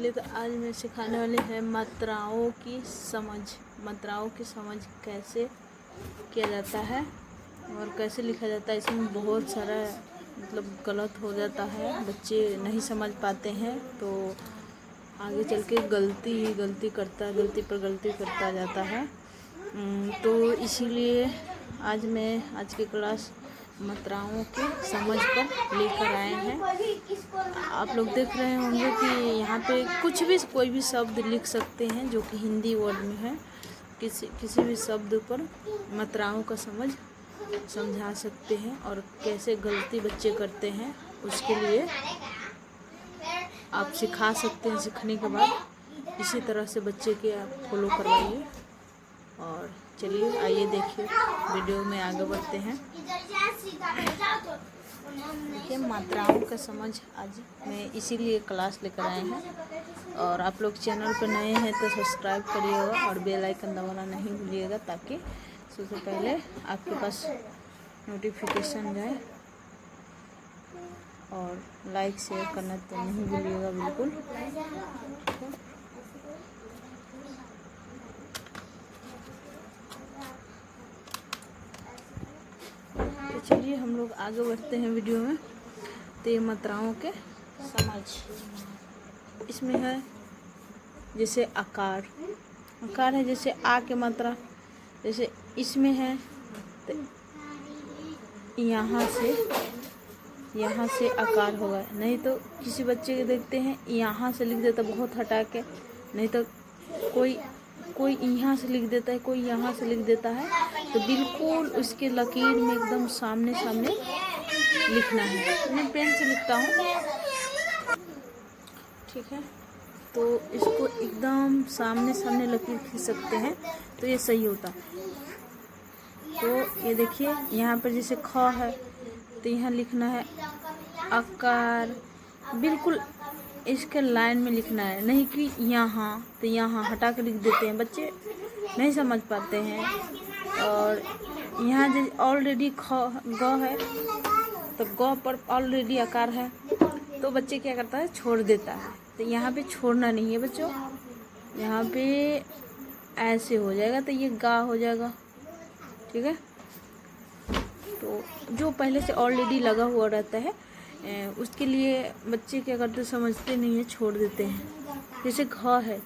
चलिए तो आज मैं सिखाने वाली है मात्राओं की समझ। मात्राओं की समझ कैसे किया जाता है और कैसे लिखा जाता है। इसमें बहुत सारा गलत हो जाता है, बच्चे नहीं समझ पाते हैं तो आगे चल के गलती करता है, गलती पर गलती करता जाता है। तो इसीलिए आज की क्लास मात्राओं की समझ कर लेकर आए हैं। आप लोग देख रहे होंगे कि यहाँ पे कोई भी शब्द लिख सकते हैं जो कि हिंदी वर्ड में है। किसी भी शब्द पर मात्राओं का समझा सकते हैं और कैसे गलती बच्चे करते हैं उसके लिए आप सिखा सकते हैं। सीखने के बाद इसी तरह से बच्चे के आप फॉलो करवाइए। और चलिए आइए देखिए, वीडियो में आगे बढ़ते हैं। देखिए मात्राओं का समझ आज मैं इसीलिए क्लास लेकर आए हैं। और आप लोग चैनल पर नए हैं तो सब्सक्राइब करिएगा और बेल आइकन दबाना नहीं भूलिएगा ताकि सबसे पहले आपके पास नोटिफिकेशन जाए। और लाइक शेयर करना तो नहीं भूलिएगा बिल्कुल। तो चलिए हम लोग आगे बढ़ते हैं वीडियो में। तो ये मात्राओं के समझ इसमें है, जैसे आकार है, जैसे आ के मात्रा जैसे इसमें है तो यहाँ से आकार होगा। नहीं तो किसी बच्चे के देखते हैं यहाँ से लिख देता बहुत हटा के, नहीं तो कोई यहाँ से लिख देता है, कोई यहाँ से लिख देता है। तो बिल्कुल उसके लकीर में एकदम सामने लिखना है। मैं पेन से लिखता हूँ, ठीक है। तो इसको एकदम सामने लकीर खींच सकते हैं तो ये सही होता है। तो ये देखिए यहाँ पर जैसे ख है तो यहाँ लिखना है आकार, बिल्कुल इसके लाइन में लिखना है, नहीं कि यहाँ तो यहाँ हटा के लिख देते हैं, बच्चे नहीं समझ पाते हैं। और यहाँ जैसे ऑलरेडी ग है तो ग पर ऑलरेडी आकार है तो बच्चे क्या करता है, छोड़ देता है। तो यहाँ पे छोड़ना नहीं है बच्चों, यहाँ पे ऐसे हो जाएगा तो ये गा हो जाएगा, ठीक है। तो जो पहले से ऑलरेडी लगा हुआ रहता है उसके लिए बच्चे क्या करते, समझते नहीं है, छोड़ देते हैं। जैसे घ है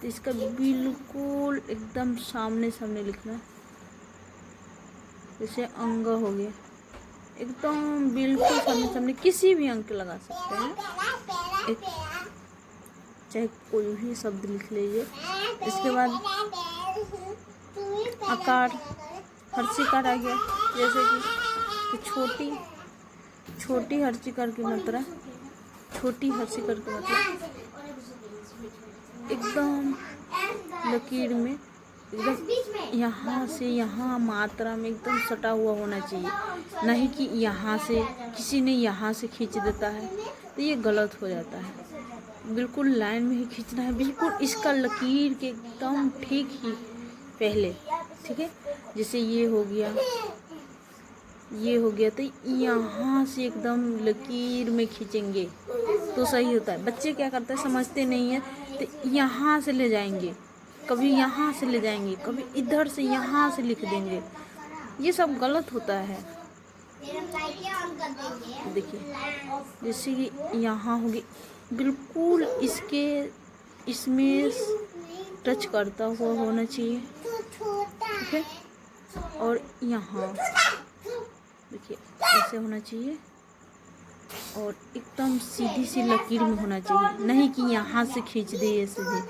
तो इसका बिल्कुल एकदम सामने लिखना। जैसे अंग हो गया, एकदम बिल्कुल सामने किसी भी अंक लगा सकते हैं, चाहे कोई भी शब्द लिख लीजिए। इसके बाद आकार, हर्षिकार आ गया, जैसे कि छोटी हर्षिकार की मात्रा, छोटी हर्षिकार की मात्रा एकदम लकीर में एकदम यहाँ से यहाँ मात्रा में एकदम सटा हुआ होना चाहिए, नहीं कि यहाँ से किसी ने यहाँ से खींच देता है तो ये गलत हो जाता है। बिल्कुल लाइन में ही खींचना है, बिल्कुल इसका लकीर के एकदम ठीक ही पहले, ठीक है। जैसे ये हो गया तो यहाँ से एकदम लकीर में खींचेंगे तो सही होता है। बच्चे क्या करते हैं, समझते नहीं है तो यहाँ से ले जाएंगे, कभी यहाँ से ले जाएंगे, कभी इधर से यहाँ से लिख देंगे, ये सब गलत होता है। देखिए जैसे कि यहाँ होगी, बिल्कुल इसमें टच करता हुआ होना चाहिए, ठीक है। और यहाँ देखिए ऐसे होना चाहिए और एकदम सीधी सी लकीर में होना चाहिए, नहीं कि यहाँ से खींच दे ये सीधे।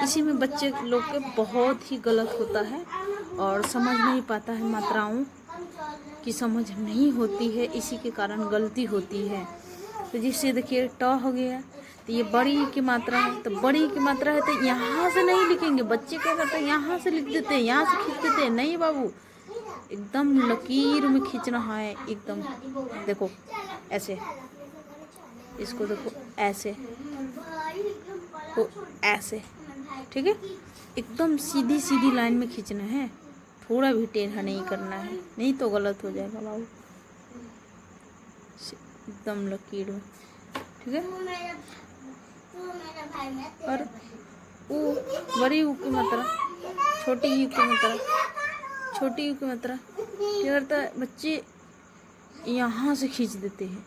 इसी में बच्चे लोग के बहुत ही गलत होता है और समझ नहीं पाता है, मात्राओं की समझ नहीं होती है, इसी के कारण गलती होती है। तो जिससे देखिए ट हो गया तो ये बड़ी की मात्रा है, तो बड़ी की मात्रा है तो यहाँ से नहीं लिखेंगे। बच्चे क्या करते हैं, यहाँ से लिख देते हैं, यहाँ से खींच देते हैं। नहीं बाबू, एकदम लकीर में खींचना है एकदम। देखो ऐसे, इसको देखो ऐसे, तो ऐसे, ठीक है। एकदम सीधी लाइन में खींचना है, थोड़ा भी टेढ़ा नहीं करना है, नहीं तो गलत हो जाएगा बाबू। एकदम लकीर में, ठीक है। और ऊ बड़ी ऊ की मात्रा, छोटी यू की मात्रा, छोटी यू की मात्रा क्या करता है, बच्चे यहाँ से खींच देते हैं,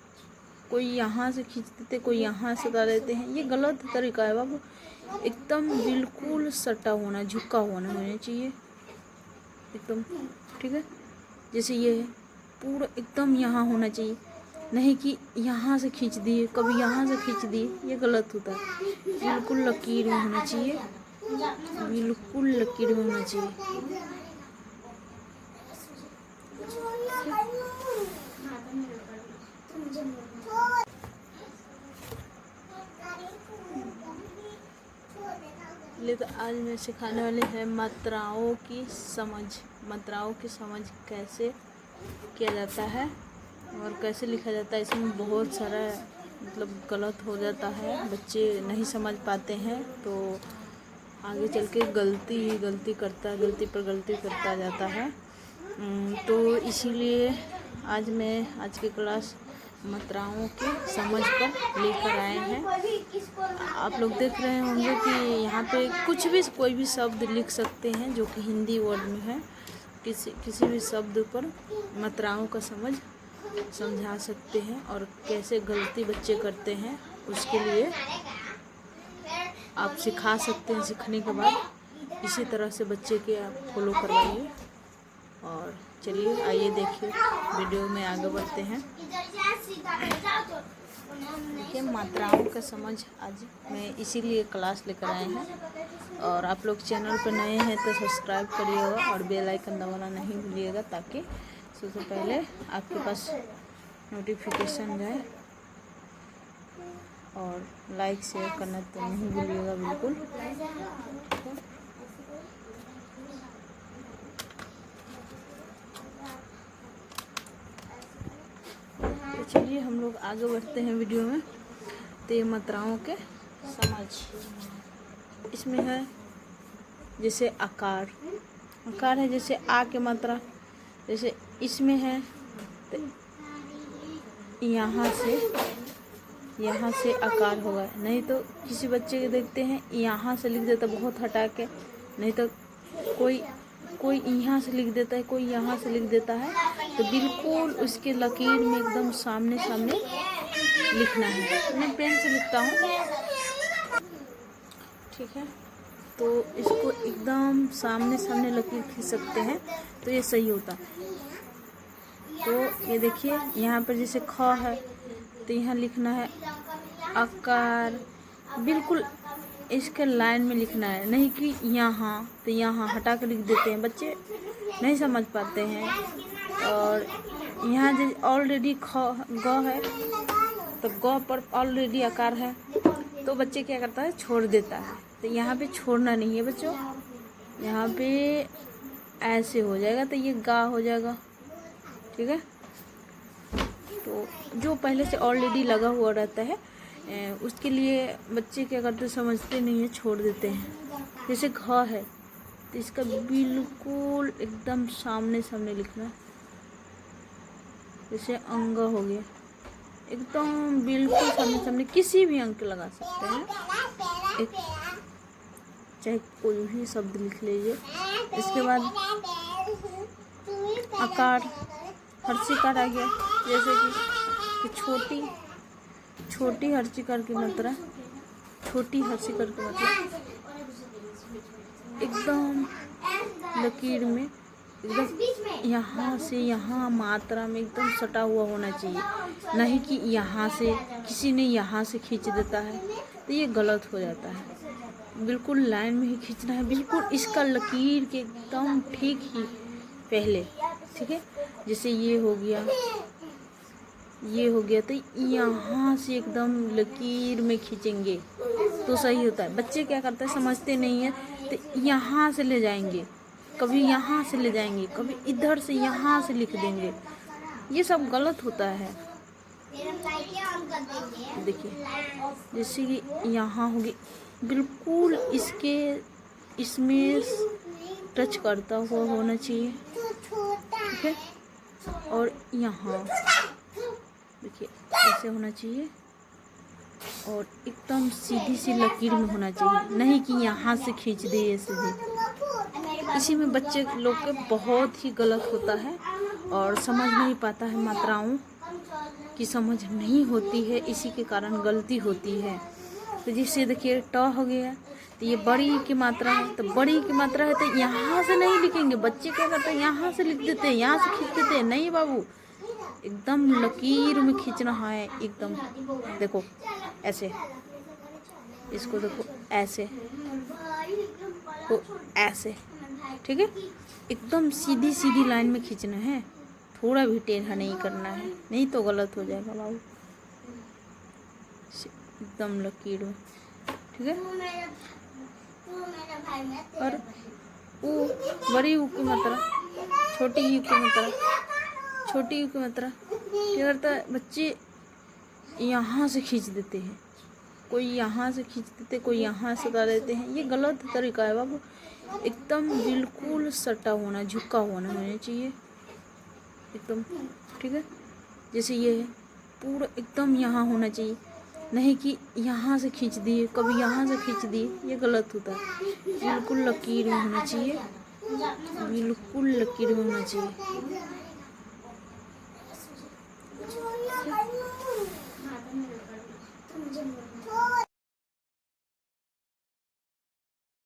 कोई यहाँ से खींच देते, कोई यहाँ से उतार देते हैं। ये गलत तरीका है बाबू। एकदम बिल्कुल सटा होना, झुका होना चाहिए एकदम, ठीक है। जैसे ये है पूरा एकदम यहाँ होना चाहिए, नहीं कि यहाँ से खींच दिए, कभी यहाँ से खींच दिए, ये गलत होता है। बिल्कुल लकीर में होना चाहिए, बिल्कुल लकीर में होना चाहिए। तो आज मैं सिखाने वाले हैं मात्राओं की समझ। मात्राओं की समझ कैसे किया जाता है और कैसे लिखा जाता है। इसमें बहुत सारा मतलब गलत हो जाता है, बच्चे नहीं समझ पाते हैं, तो आगे चल के गलती करता है, गलती पर गलती करता जाता है। तो इसीलिए आज की क्लास मात्राओं की समझ कर लेकर आए हैं। आप लोग देख रहे होंगे कि यहाँ पे कोई भी शब्द लिख सकते हैं जो कि हिंदी वर्ड में है। किसी भी शब्द पर मात्राओं का समझा सकते हैं, और कैसे गलती बच्चे करते हैं उसके लिए आप सिखा सकते हैं। सीखने के बाद इसी तरह से बच्चे के आप फॉलो करवाइए। और चलिए आइए देखिए, वीडियो में आगे बढ़ते हैं। देखिए मात्राओं का समझ आज मैं इसीलिए क्लास लेकर आए हैं। और आप लोग चैनल पर नए हैं तो सब्सक्राइब करिएगा और बेल आइकन दबाना नहीं भूलिएगा, ताकि सबसे पहले आपके पास नोटिफिकेशन जाए। और लाइक शेयर करना तो नहीं भूलिएगा बिल्कुल। तो चलिए हम लोग आगे बढ़ते हैं वीडियो में। तो ये मात्राओं के समझ, इसमें है जैसे आकार है, जैसे आ के मात्रा, जैसे इसमें है तो यहाँ से आकार होगा। नहीं तो किसी बच्चे के देखते हैं यहाँ से लिख देता बहुत हटा के, नहीं तो कोई यहाँ से लिख देता है, कोई यहाँ से लिख देता है। तो बिल्कुल उसके लकीर में एकदम सामने लिखना है। मैं पेन से लिखता हूँ, ठीक है। तो इसको एकदम सामने लकीर खींच सकते हैं, तो ये सही होता है। तो ये देखिए यहाँ पर जैसे ख है तो यहाँ लिखना है आकार, बिल्कुल इसके लाइन में लिखना है, नहीं कि यहाँ तो यहाँ हटा कर लिख देते हैं, बच्चे नहीं समझ पाते हैं। और यहाँ जैसे ऑलरेडी ग है तो ग पर ऑलरेडी आकार है, तो बच्चे क्या करता है, छोड़ देता है। तो यहाँ पे छोड़ना नहीं है बच्चों, यहाँ पे ऐसे हो जाएगा तो ये गा हो जाएगा, ठीक है। तो जो पहले से ऑलरेडी लगा हुआ रहता है उसके लिए बच्चे क्या करते, समझते नहीं है, छोड़ देते हैं। जैसे घ है तो इसका बिल्कुल एकदम सामने लिखना। जैसे अंग हो गया, एकदम बिल्कुल सामने किसी भी अंक लगा सकते हैं, चाहे कोई भी शब्द लिख लीजिए। इसके बाद आकार, हर्षिकार आ गया, जैसे कि छोटी हर्षिकार की मात्रा, छोटी हर्षिकार की मात्रा एकदम लकीर में, एकदम यहाँ से यहाँ मात्रा में एकदम सटा हुआ होना चाहिए, नहीं कि यहाँ से किसी ने यहाँ से खींच देता है, तो ये गलत हो जाता है। बिल्कुल लाइन में ही खींचना है, बिल्कुल इसका लकीर के एकदम ठीक ही पहले, ठीक है। जैसे ये हो गया तो यहाँ से एकदम लकीर में खींचेंगे तो सही होता है। बच्चे क्या करते हैं, समझते नहीं है, तो यहाँ से ले जाएंगे, कभी यहाँ से ले जाएंगे, कभी इधर से यहाँ से लिख देंगे, ये सब गलत होता है। देखिए जैसे कि यहाँ होगी, बिल्कुल इसमें टच करता हुआ होना चाहिए, ठीक है। और यहाँ देखिए ऐसे होना चाहिए, और एकदम सीधी सी लकीर में होना चाहिए, नहीं कि यहाँ से खींच दे ये सीधे। इसी में बच्चे लोग के बहुत ही गलत होता है और समझ नहीं पाता है, मात्राओं की समझ नहीं होती है, इसी के कारण गलती होती है। तो जिससे देखिए ट हो गया, तो ये बड़ी की मात्रा है, तो बड़ी की मात्रा है तो यहाँ से नहीं लिखेंगे। बच्चे क्या करते हैं, यहाँ से लिख देते हैं, यहाँ से खींच देते हैं। नहीं बाबू, एकदम लकीर में खींचना है एकदम। देखो ऐसे, इसको देखो ऐसे, तो ऐसे, ठीक है। एकदम सीधी सीधी लाइन में खींचना है, थोड़ा भी टेढ़ा नहीं करना है, नहीं तो गलत हो जाएगा बाबू। एकदम लकीर में, ठीक है। और ऊ, बड़ी ऊ की मात्रा, छोटी यू की मात्रा, छोटी यू की मात्रा क्या करता है, बच्चे यहाँ से खींच देते हैं, कोई यहाँ से खींच देते, कोई यहाँ से उतार देते हैं। ये गलत तरीका है बाबू। एकदम बिल्कुल सटा होना, झुका होना चाहिए एकदम, ठीक है। जैसे ये है, पूरा एकदम यहाँ होना चाहिए, नहीं कि यहाँ से खींच दिए, कभी यहाँ से खींच दिए, ये गलत होता है। बिल्कुल लकीर में होना चाहिए, बिल्कुल लकीर में होना चाहिए।